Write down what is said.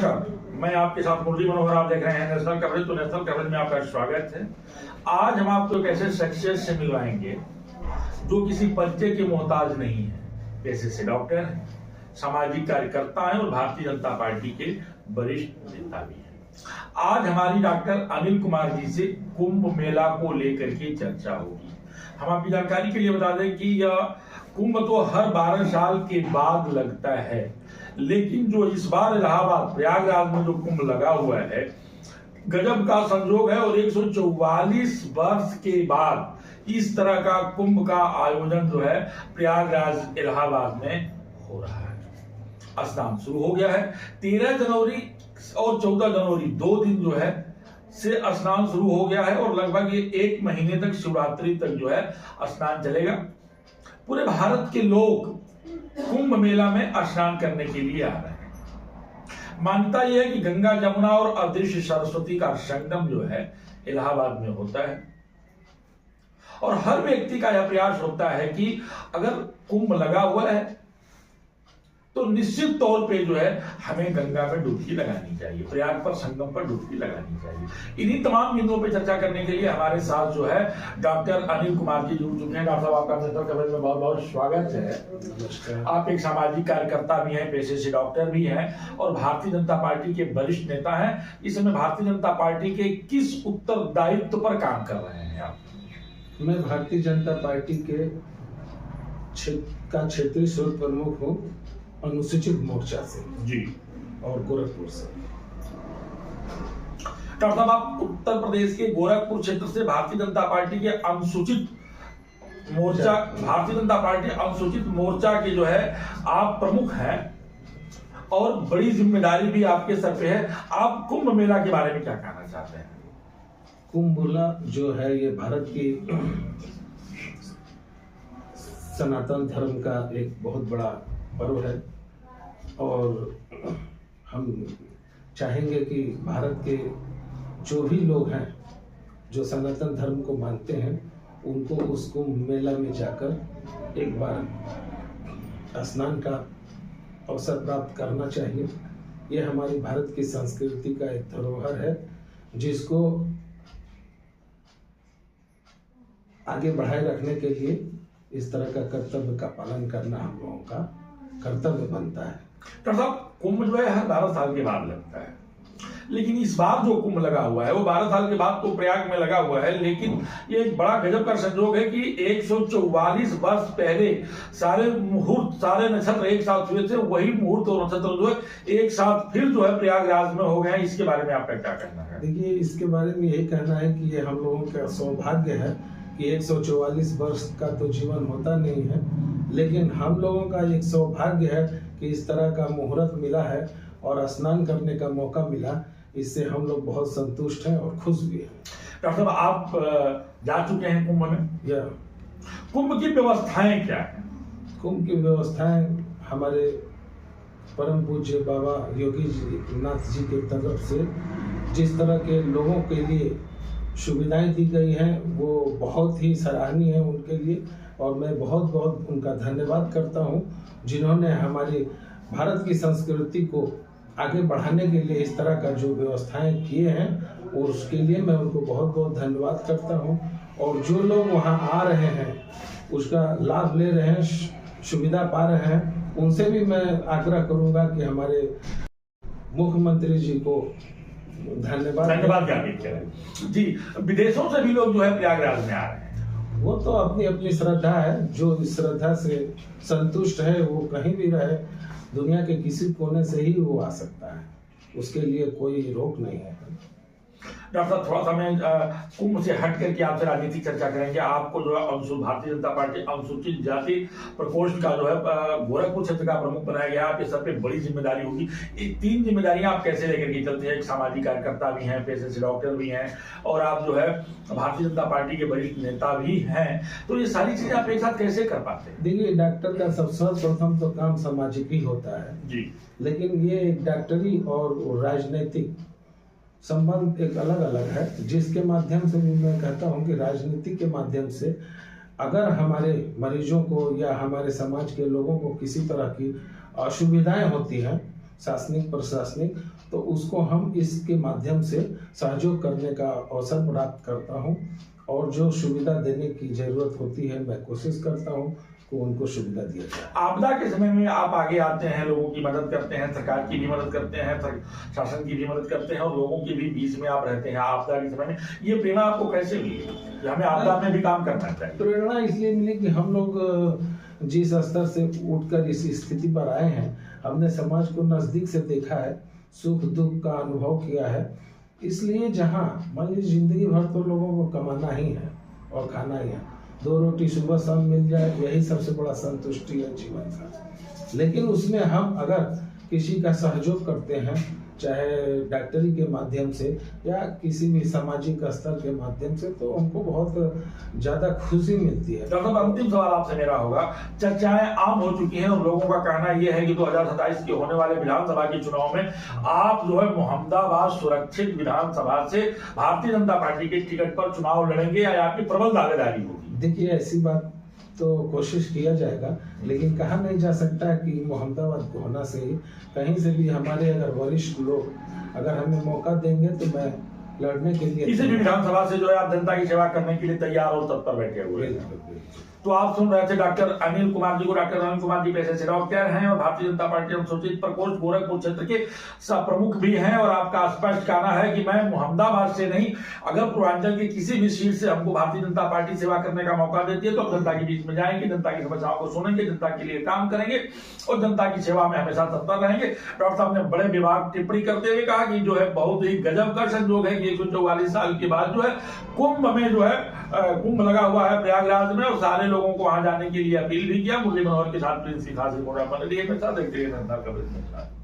नमस्कार, मैं आपके साथ मुरली मनोहर। आप देख रहे हैं नेशनल कवरेज। तो नेशनल कवरेज में आपका स्वागत है। आज हम आपको एक ऐसे शख्सियत से मिलवाएंगे जो किसी परिचय के मोहताज नहीं है। पेशे से डॉक्टर हैं, सामाजिक कार्यकर्ता हैं और भारतीय जनता पार्टी के वरिष्ठ नेता भी हैं। आज हमारी डॉक्टर अनिल कुमार जी से कुंभ मेला को लेकर के चर्चा होगी। हम आपकी जानकारी के लिए बता दें कि यह कुंभ तो हर 12 साल के बाद लगता है, लेकिन जो इस बार इलाहाबाद प्रयागराज में जो कुंभ लगा हुआ है, गजब का संयोग है। और 144 वर्ष के बाद इस तरह का कुंभ का आयोजन जो है प्रयागराज इलाहाबाद में हो रहा है। स्नान शुरू हो गया है। 13 जनवरी और 14 जनवरी 2 दिन जो है से स्नान शुरू हो गया है और लगभग ये 1 महीने तक, शिवरात्रि तक जो है स्नान चलेगा। पूरे भारत के लोग कुंभ मेला में स्नान करने के लिए आ रहे हैं। मान्यता यह है कि गंगा, जमुना और अदृश्य सरस्वती का संगम जो है इलाहाबाद में होता है और हर व्यक्ति का यह प्रयास होता है कि अगर कुंभ लगा हुआ है तो निश्चित तौर पे जो है हमें गंगा में डुबकी लगानी चाहिए, प्रयाग पर संगम पर डुबकी लगानी चाहिए। इन्हीं तमाम बिंदुओं पे चर्चा करने के लिए हमारे साथ जो है डॉक्टर अनिल कुमार जी जुड़ चुके हैं। डॉक्टर साहब, आपका नेशनल कवरेज में बहुत बहुत स्वागत है। आप एक सामाजिक कार्यकर्ता भी हैं, पेशे से डॉक्टर भी हैं और भारतीय जनता पार्टी के वरिष्ठ नेता हैं। इस समय भारतीय जनता पार्टी के किस उत्तरदायित्व पर काम कर रहे हैं आप? मैं भारतीय जनता पार्टी के क्षेत्रीय स्रोत प्रमुख हूँ, अनुसूचित मोर्चा से जी और गोरखपुर से। डॉक्टर साहब, आप उत्तर प्रदेश के गोरखपुर क्षेत्र से भारतीय जनता पार्टी के अनुसूचित मोर्चा, भारतीय जनता पार्टी अनुसूचित मोर्चा के जो है आप प्रमुख हैं और बड़ी जिम्मेदारी भी आपके सर पे है। आप कुंभ मेला के बारे में क्या कहना चाहते हैं? कुंभ मेला जो है ये भारत की सनातन धर्म का एक बहुत बड़ा पर्व है और हम चाहेंगे कि भारत के जो भी लोग हैं जो सनातन धर्म को मानते हैं उनको उस कुंभ मेला में जाकर एक बार स्नान का अवसर प्राप्त करना चाहिए। ये हमारी भारत की संस्कृति का एक धरोहर है जिसको आगे बढ़ाए रखने के लिए इस तरह का कर्तव्य का पालन करना हम लोगों का कर्तव्य बनता है। डॉक्टर साहब, कुंभ जो है हर 12 साल के बाद लगता है, लेकिन इस बार जो कुंभ लगा हुआ है वो 12 साल के बाद तो प्रयाग में लगा हुआ है, लेकिन ये एक बड़ा गजब का संयोग है कि 144 वर्ष पहले सारे मुहूर्त, सारे नक्षत्र एक साथ हुए थे। वही मुहूर्त और नक्षत्र जो है एक साथ फिर जो है प्रयागराज में हो गए हैं। इसके बारे में आपका क्या कहना है? देखिए, इसके बारे में यही कहना है कि ये हम लोगों का सौभाग्य है कि 144 वर्ष का तो जीवन होता नहीं है, लेकिन हम लोगों का एक सौभाग्य है कि इस तरह का मुहूर्त मिला है और स्नान करने का मौका मिला। इससे हम लोग बहुत संतुष्ट हैं और खुश भी हैं। डॉक्टर साहब, आप जा चुके हैं कुंभ में। कुंभ की व्यवस्थाएं क्या है? कुंभ की व्यवस्थाएं हमारे परम पूज्य बाबा योगी नाथ जी के तरफ से जिस तरह के लोगों के लिए सुविधाएं दी गई हैं वो बहुत ही सराहनीय है उनके लिए, और मैं बहुत बहुत उनका धन्यवाद करता हूं जिन्होंने हमारी भारत की संस्कृति को आगे बढ़ाने के लिए इस तरह का जो व्यवस्थाएं किए हैं, और उसके लिए मैं उनको बहुत बहुत धन्यवाद करता हूं। और जो लोग वहां आ रहे हैं उसका लाभ ले रहे हैं, सुविधा पा रहे हैं, उनसे भी मैं आग्रह करूंगा कि हमारे मुख्यमंत्री जी को धन्यवाद ज्ञापित करें। जी, विदेशों से भी लोग जो है प्रयागराज में आ रहे हैं। वो तो अपनी अपनी श्रद्धा है, जो इस श्रद्धा से संतुष्ट है वो कहीं भी रहे, दुनिया के किसी कोने से ही वो आ सकता है, उसके लिए कोई रोक नहीं है। डॉक्टर साहब, थोड़ा सा मैं कुंभ से हट करके आपसे राजनीतिक चर्चा करेंगे। आपको जो है भारतीय जनता पार्टी अनुसूचित जाति प्रकोष्ठ का जो है गोरखपुर क्षेत्र का प्रमुख बनाया गया। आपके सर पे बड़ी जिम्मेदारी होगी। ये 3 जिम्मेदारियां आप कैसे लेकर के चलते हैं? एक सामाजिक कार्यकर्ता भी हैं, पेशे से डॉक्टर भी हैं और आप जो है भारतीय जनता पार्टी के वरिष्ठ नेता भी हैं, तो ये सारी चीजें आप एक साथ कैसे कर पाते हैं? देखिए, डॉक्टर का सर्वप्रथम तो काम सामाजिक ही होता है जी, लेकिन ये डॉक्टरी और राजनीतिक संबंध एक अलग अलग है, जिसके माध्यम से भी मैं कहता हूं कि राजनीति के माध्यम से अगर हमारे मरीजों को या हमारे समाज के लोगों को किसी तरह की असुविधाएं होती हैं शासनिक प्रशासनिक, तो उसको हम इसके माध्यम से सहयोग करने का अवसर प्राप्त करता हूँ और जो सुविधा देने की जरूरत होती है मैं कोशिश करता हूँ कि उनको सुविधा दिया जाए। आपदा के समय में आप आगे आते हैं, लोगों की मदद करते हैं, सरकार की भी मदद करते हैं, शासन की भी मदद करते हैं और लोगों के भी बीच में आप रहते हैं आपदा के समय में। ये प्रेरणा आपको कैसे मिली कि हमें आपदा में भी काम करना चाहिए? प्रेरणा इसलिए मिली कि हम लोग जिस स्तर से उठकर इस स्थिति पर आए हैं, हमने समाज को नजदीक से देखा है, सुख दुख का अनुभव किया है। इसलिए जहाँ मान लीजिए जिंदगी भर तो लोगों को कमाना ही है और खाना ही है, 2 रोटी सुबह शाम मिल जाए यही सबसे बड़ा संतुष्टि है जीवन का। लेकिन उसमें हम अगर किसी का सहयोग करते हैं, चाहे डॉक्टरी के माध्यम से या किसी भी सामाजिक स्तर के माध्यम से, तो हमको बहुत ज्यादा खुशी मिलती है। डॉक्टर साहब, अंतिम सवाल आपसे मेरा होगा, चर्चाएं आम हो चुकी हैं और लोगों का कहना यह है कि 2027 के होने वाले विधानसभा के चुनाव में आप जो है मोहम्मदाबाद सुरक्षित विधानसभा से भारतीय जनता पार्टी के टिकट पर चुनाव लड़ेंगे या आपकी प्रबल दावेदारी होगी? देखिए, ऐसी बात तो कोशिश किया जाएगा, लेकिन कहा नहीं जा सकता कि मोहम्मदाबाद को होना से ही कहीं से भी हमारे अगर वरिष्ठ लोग अगर हमें मौका देंगे तो मैं लड़ने के लिए किसी भी विधानसभा से जो है आप जनता की सेवा करने के लिए तैयार और तत्पर बैठे हुए हैं। तो आप सुन रहे थे डॉक्टर अनिल कुमार जी को। डॉक्टर अनिल कुमार जी पेशे से डॉक्टर हैं और भारतीय जनता पार्टी अनुसूचित प्रकोष्ठ गोरखपुर क्षेत्र के प्रमुख भी हैं और आपका स्पष्ट कहना है कि मैं मोहम्मदाबाद से नहीं, अगर पूर्वांचल की किसी भी सीट से हमको भारतीय जनता पार्टी सेवा करने का मौका देती है तो जनता के बीच में जाएंगे, जनता की समस्याओं को सुनेंगे, जनता के लिए काम करेंगे और जनता की सेवा में हमेशा तत्पर रहेंगे। डॉक्टर साहब ने बड़े विभाग टिप्पणी करते हुए कहा कि जो है बहुत ही गजब का संयोग है कि 144 साल के बाद जो है कुंभ में जो है कुंभ लगा हुआ है प्रयागराज में और सारे लोगों को वहां जाने के लिए अपील भी किया। मुरली मनोहर के साथ प्रिंस सिंह खासी मोड़ा पर देखते रहिए जनता कवरेज में।